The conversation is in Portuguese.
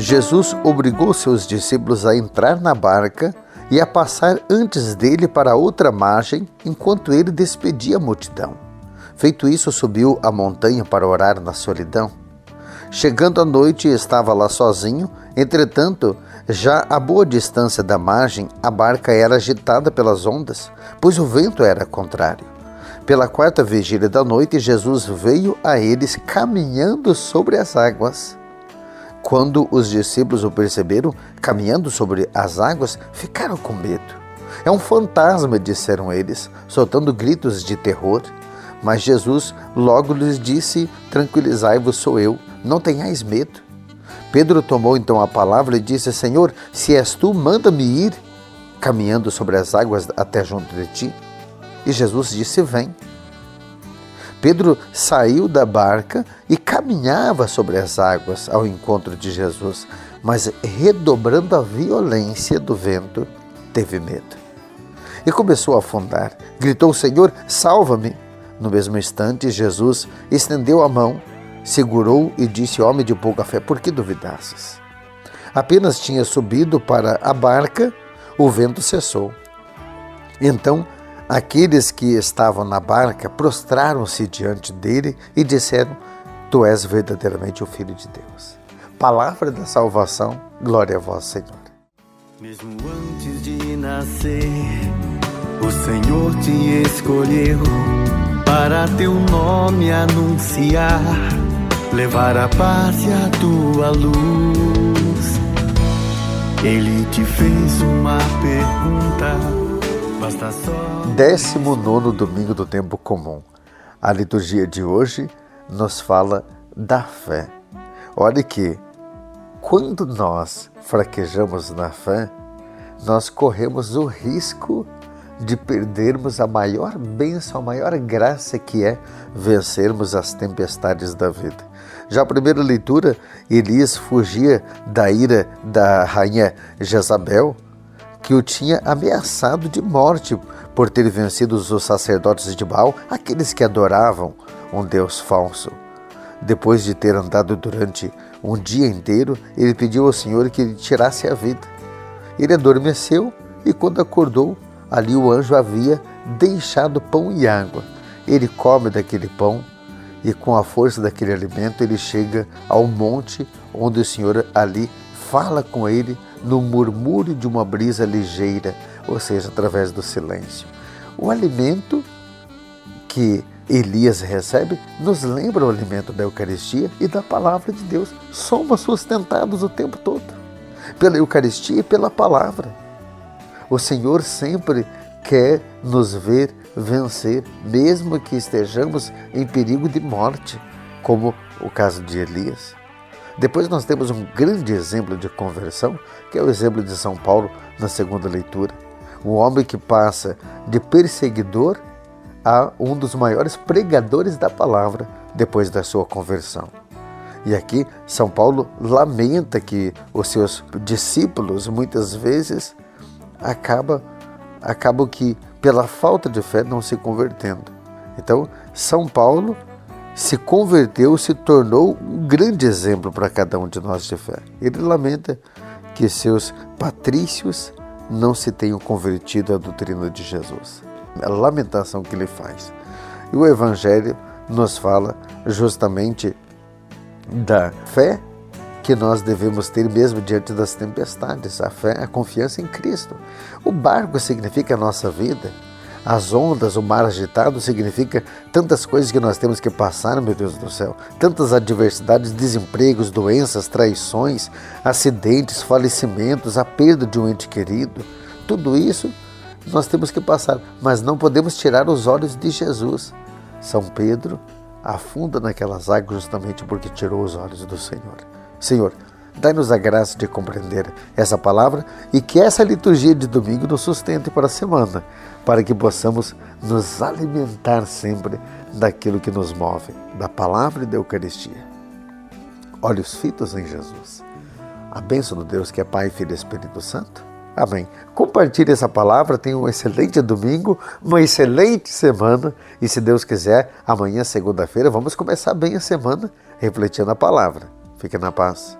Jesus obrigou seus discípulos a entrar na barca e a passar antes dele para a outra margem, enquanto ele despedia a multidão. Feito isso, subiu a montanha para orar na solidão. Chegando à noite, estava lá sozinho. Entretanto, já a boa distância da margem, a barca era agitada pelas ondas, pois o vento era contrário. Pela quarta vigília da noite, Jesus veio a eles caminhando sobre as águas. Quando os discípulos o perceberam caminhando sobre as águas, ficaram com medo. É um fantasma, disseram eles, soltando gritos de terror. Mas Jesus logo lhes disse: tranquilizai-vos, sou eu, não tenhais medo. Pedro tomou então a palavra e disse: Senhor, se és tu, manda-me ir caminhando sobre as águas até junto de ti. E Jesus disse: vem. Pedro saiu da barca e caminhava sobre as águas ao encontro de Jesus, mas redobrando a violência do vento, teve medo. E começou a afundar. Gritou: Senhor, salva-me! No mesmo instante, Jesus estendeu a mão, segurou e disse: homem de pouca fé, por que duvidastes? Apenas tinha subido para a barca, o vento cessou. Então, aqueles que estavam na barca prostraram-se diante dele e disseram: tu és verdadeiramente o Filho de Deus. Palavra da salvação, glória a vós, Senhor. Mesmo antes de nascer, o Senhor te escolheu para teu nome anunciar, levar a paz e a tua luz. Ele te fez uma pergunta, basta só... 19º domingo do tempo comum. A liturgia de hoje nos fala da fé. Olha que, quando nós fraquejamos na fé, nós corremos o risco de perdermos a maior bênção, a maior graça que é vencermos as tempestades da vida. Já a primeira leitura, Elias fugia da ira da rainha Jezabel, que o tinha ameaçado de morte por ter vencido os sacerdotes de Baal, aqueles que adoravam um Deus falso. Depois de ter andado durante um dia inteiro, ele pediu ao Senhor que lhe tirasse a vida. Ele adormeceu e quando acordou, ali o anjo havia deixado pão e água. Ele come daquele pão e com a força daquele alimento ele chega ao monte onde o Senhor ali fala com ele no murmúrio de uma brisa ligeira, ou seja, através do silêncio. O alimento que Elias recebe nos lembra o alimento da Eucaristia e da Palavra de Deus. Somos sustentados o tempo todo pela Eucaristia e pela Palavra. O Senhor sempre quer nos ver vencer, mesmo que estejamos em perigo de morte, como o caso de Elias. Depois nós temos um grande exemplo de conversão, que é o exemplo de São Paulo na segunda leitura. Um homem que passa de perseguidor a um dos maiores pregadores da palavra depois da sua conversão. E aqui São Paulo lamenta que os seus discípulos muitas vezes acabam que pela falta de fé não se convertendo. Então São Paulo se converteu, se tornou um grande exemplo para cada um de nós de fé. Ele lamenta que seus patrícios não se tenham convertido à doutrina de Jesus. A lamentação que ele faz. E o Evangelho nos fala justamente da fé que nós devemos ter mesmo diante das tempestades. A fé, a confiança em Cristo. O barco significa a nossa vida. As ondas, o mar agitado significa tantas coisas que nós temos que passar, meu Deus do céu. Tantas adversidades, desempregos, doenças, traições, acidentes, falecimentos, a perda de um ente querido. Tudo isso nós temos que passar, mas não podemos tirar os olhos de Jesus. São Pedro afunda naquelas águas justamente porque tirou os olhos do Senhor. Senhor, dai-nos a graça de compreender essa palavra e que essa liturgia de domingo nos sustente para a semana, para que possamos nos alimentar sempre daquilo que nos move, da palavra e da Eucaristia. Olhos fitos em Jesus. A bênção do Deus que é Pai, Filho e Espírito Santo. Amém. Compartilhe essa palavra, tenha um excelente domingo, uma excelente semana e se Deus quiser, amanhã, segunda-feira, vamos começar bem a semana refletindo a palavra. Fique na paz.